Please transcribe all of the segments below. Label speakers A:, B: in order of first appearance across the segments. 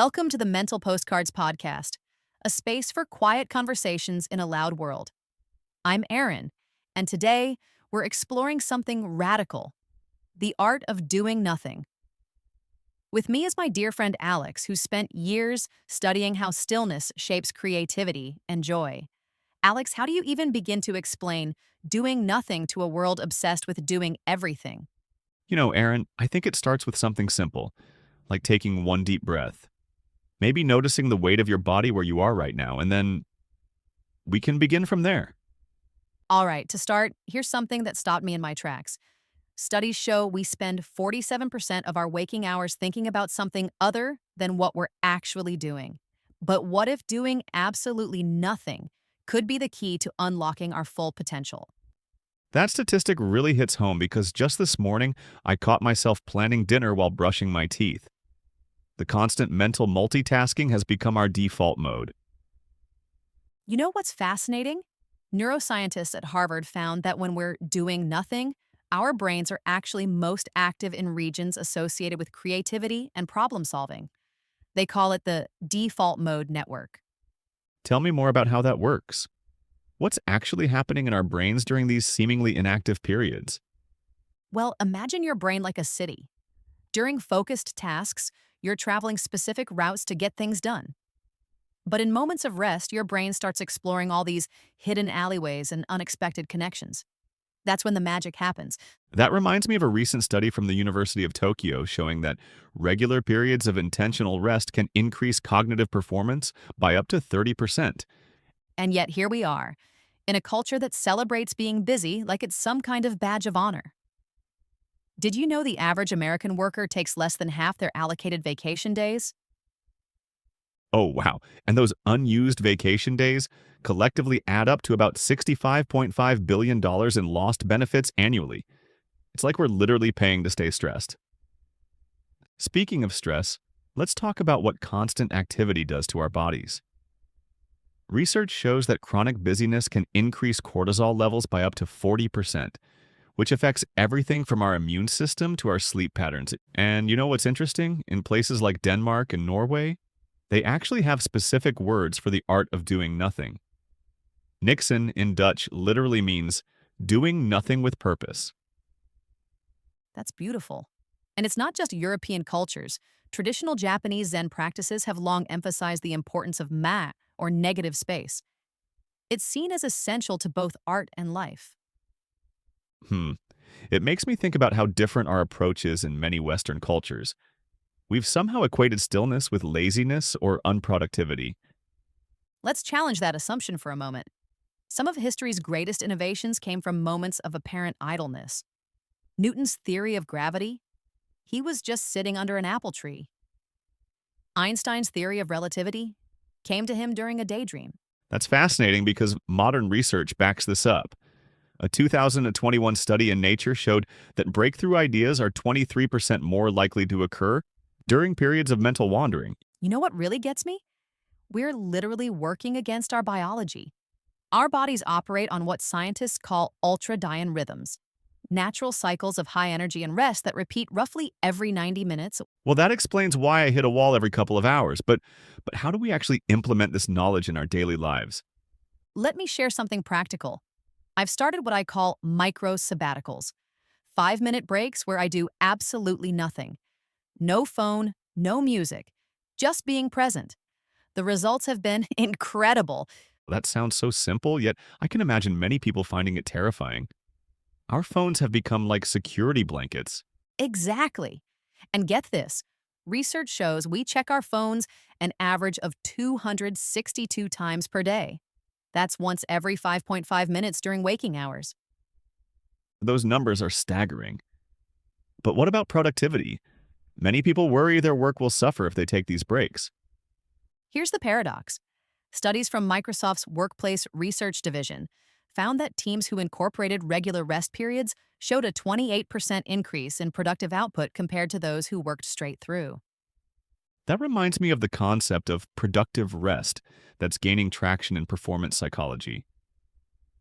A: Welcome to the Mental Postcards podcast, a space for quiet conversations in a loud world. I'm Erin, and today we're exploring something radical: the art of doing nothing. With me is my dear friend Alex, who spent years studying how stillness shapes creativity and joy. Alex, how do you even begin to explain doing nothing to a world obsessed with doing everything?
B: Aaron, I think it starts with something simple, like taking one deep breath. Maybe noticing the weight of your body where you are right now, and then we can begin from there.
A: All right, to start, here's something that stopped me in my tracks. Studies show we spend 47% of our waking hours thinking about something other than what we're actually doing. But what if doing absolutely nothing could be the key to unlocking our full potential?
B: That statistic really hits home because just this morning I caught myself planning dinner while brushing my teeth. The constant mental multitasking has become our default mode.
A: You know what's fascinating? Neuroscientists at Harvard found that when we're doing nothing, our brains are actually most active in regions associated with creativity and problem solving. They call it the default mode network.
B: Tell me more about how that works. What's actually happening in our brains during these seemingly inactive periods?
A: Well, imagine your brain like a city. During focused tasks, you're traveling specific routes to get things done. But in moments of rest, your brain starts exploring all these hidden alleyways and unexpected connections. That's when the magic happens.
B: That reminds me of a recent study from the University of Tokyo showing that regular periods of intentional rest can increase cognitive performance by up to 30%.
A: And yet here we are, in a culture that celebrates being busy like it's some kind of badge of honor. Did you know the average American worker takes less than half their allocated vacation days?
B: Oh, wow. And those unused vacation days collectively add up to about $65.5 billion in lost benefits annually. It's like we're literally paying to stay stressed. Speaking of stress, let's talk about what constant activity does to our bodies. Research shows that chronic busyness can increase cortisol levels by up to 40%, which affects everything from our immune system to our sleep patterns. And you know what's interesting? In places like Denmark and Norway, they actually have specific words for the art of doing nothing. Niksen in Dutch literally means doing nothing with purpose.
A: That's beautiful. And it's not just European cultures. Traditional Japanese Zen practices have long emphasized the importance of ma, or negative space. It's seen as essential to both art and life.
B: Hmm. It makes me think about how different our approach is in many Western cultures. We've somehow equated stillness with laziness or unproductivity.
A: Let's challenge that assumption for a moment. Some of history's greatest innovations came from moments of apparent idleness. Newton's theory of gravity? He was just sitting under an apple tree. Einstein's theory of relativity came to him during a daydream.
B: That's fascinating because modern research backs this up. A 2021 study in Nature showed that breakthrough ideas are 23% more likely to occur during periods of mental wandering.
A: You know what really gets me? We're literally working against our biology. Our bodies operate on what scientists call ultradian rhythms, natural cycles of high energy and rest that repeat roughly every 90 minutes.
B: Well, that explains why I hit a wall every couple of hours, but how do we actually implement this knowledge in our daily lives?
A: Let me share something practical. I've started what I call micro sabbaticals, 5-minute breaks where I do absolutely nothing. No phone, no music, just being present. The results have been incredible.
B: That sounds so simple, yet I can imagine many people finding it terrifying. Our phones have become like security blankets.
A: Exactly. And get this, research shows we check our phones an average of 262 times per day. That's once every 5.5 minutes during waking hours.
B: Those numbers are staggering. But what about productivity? Many people worry their work will suffer if they take these breaks.
A: Here's the paradox. Studies from Microsoft's Workplace Research Division found that teams who incorporated regular rest periods showed a 28% increase in productive output compared to those who worked straight through.
B: That reminds me of the concept of productive rest that's gaining traction in performance psychology.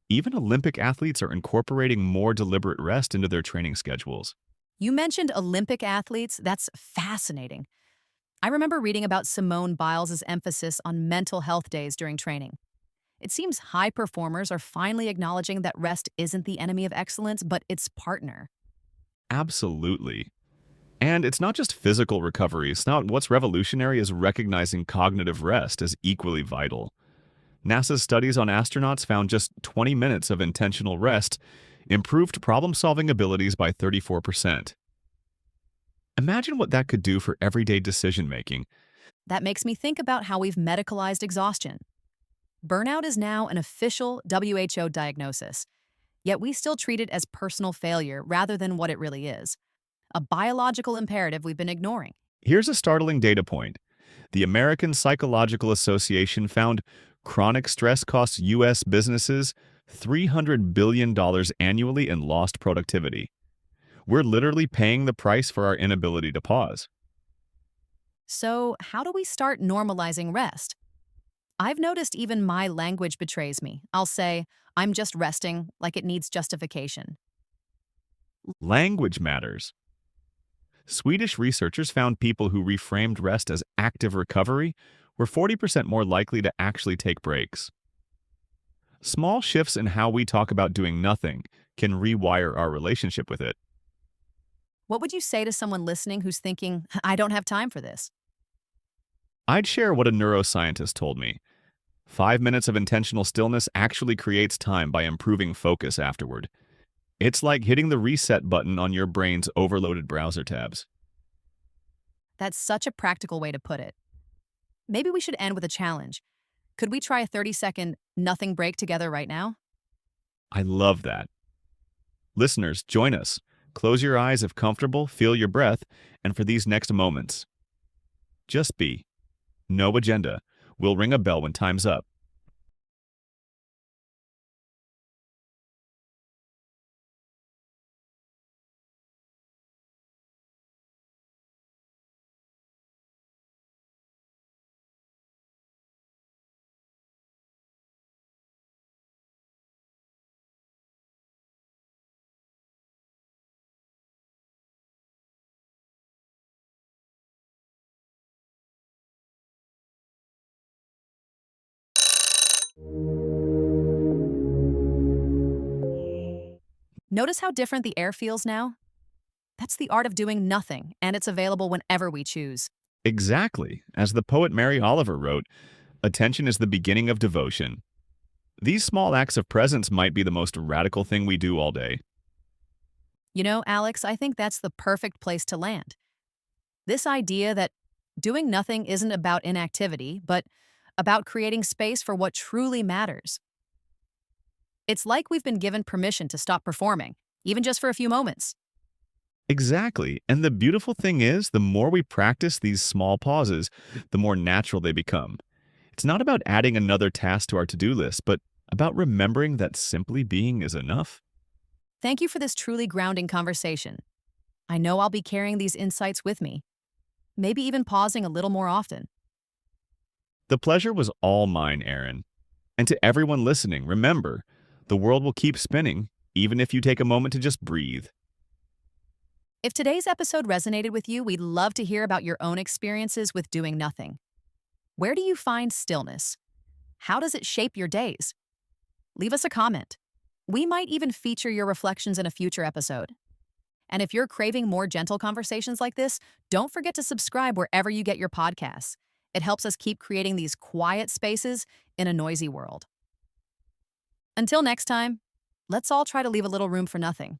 B: Even Olympic athletes are incorporating more deliberate rest into their training schedules.
A: You mentioned Olympic athletes. That's fascinating. I remember reading about Simone Biles' emphasis on mental health days during training. It seems high performers are finally acknowledging that rest isn't the enemy of excellence, but its partner.
B: Absolutely. And it's not just physical recovery. It's not what's revolutionary is recognizing cognitive rest as equally vital. NASA's studies on astronauts found just 20 minutes of intentional rest improved problem-solving abilities by 34%. Imagine what that could do for everyday decision-making.
A: That makes me think about how we've medicalized exhaustion. Burnout is now an official WHO diagnosis, yet we still treat it as personal failure rather than what it really is, a biological imperative we've been ignoring.
B: Here's a startling data point. The American Psychological Association found chronic stress costs U.S. businesses $300 billion annually in lost productivity. We're literally paying the price for our inability to pause.
A: So, how do we start normalizing rest? I've noticed even my language betrays me. I'll say, I'm just resting, like it needs justification.
B: Language matters. Swedish researchers found people who reframed rest as active recovery were 40% more likely to actually take breaks. Small shifts in how we talk about doing nothing can rewire our relationship with it.
A: What would you say to someone listening who's thinking, I don't have time for this?
B: I'd share what a neuroscientist told me. 5 minutes of intentional stillness actually creates time by improving focus afterward. It's like hitting the reset button on your brain's overloaded browser tabs.
A: That's such a practical way to put it. Maybe we should end with a challenge. Could we try a 30-second nothing break together right now?
B: I love that. Listeners, join us. Close your eyes if comfortable, feel your breath, and for these next moments, just be. No agenda. We'll ring a bell when time's up.
A: Notice how different the air feels now? That's the art of doing nothing, and it's available whenever we choose.
B: Exactly. As the poet Mary Oliver wrote, attention is the beginning of devotion. These small acts of presence might be the most radical thing we do all day.
A: You know, Alex, I think that's the perfect place to land. This idea that doing nothing isn't about inactivity, but about creating space for what truly matters. It's like we've been given permission to stop performing, even just for a few moments.
B: Exactly. And the beautiful thing is, the more we practice these small pauses, the more natural they become. It's not about adding another task to our to-do list, but about remembering that simply being is enough.
A: Thank you for this truly grounding conversation. I know I'll be carrying these insights with me, maybe even pausing a little more often.
B: The pleasure was all mine, Erin. And to everyone listening, remember, the world will keep spinning, even if you take a moment to just breathe.
A: If today's episode resonated with you, we'd love to hear about your own experiences with doing nothing. Where do you find stillness? How does it shape your days? Leave us a comment. We might even feature your reflections in a future episode. And if you're craving more gentle conversations like this, don't forget to subscribe wherever you get your podcasts. It helps us keep creating these quiet spaces in a noisy world. Until next time, let's all try to leave a little room for nothing.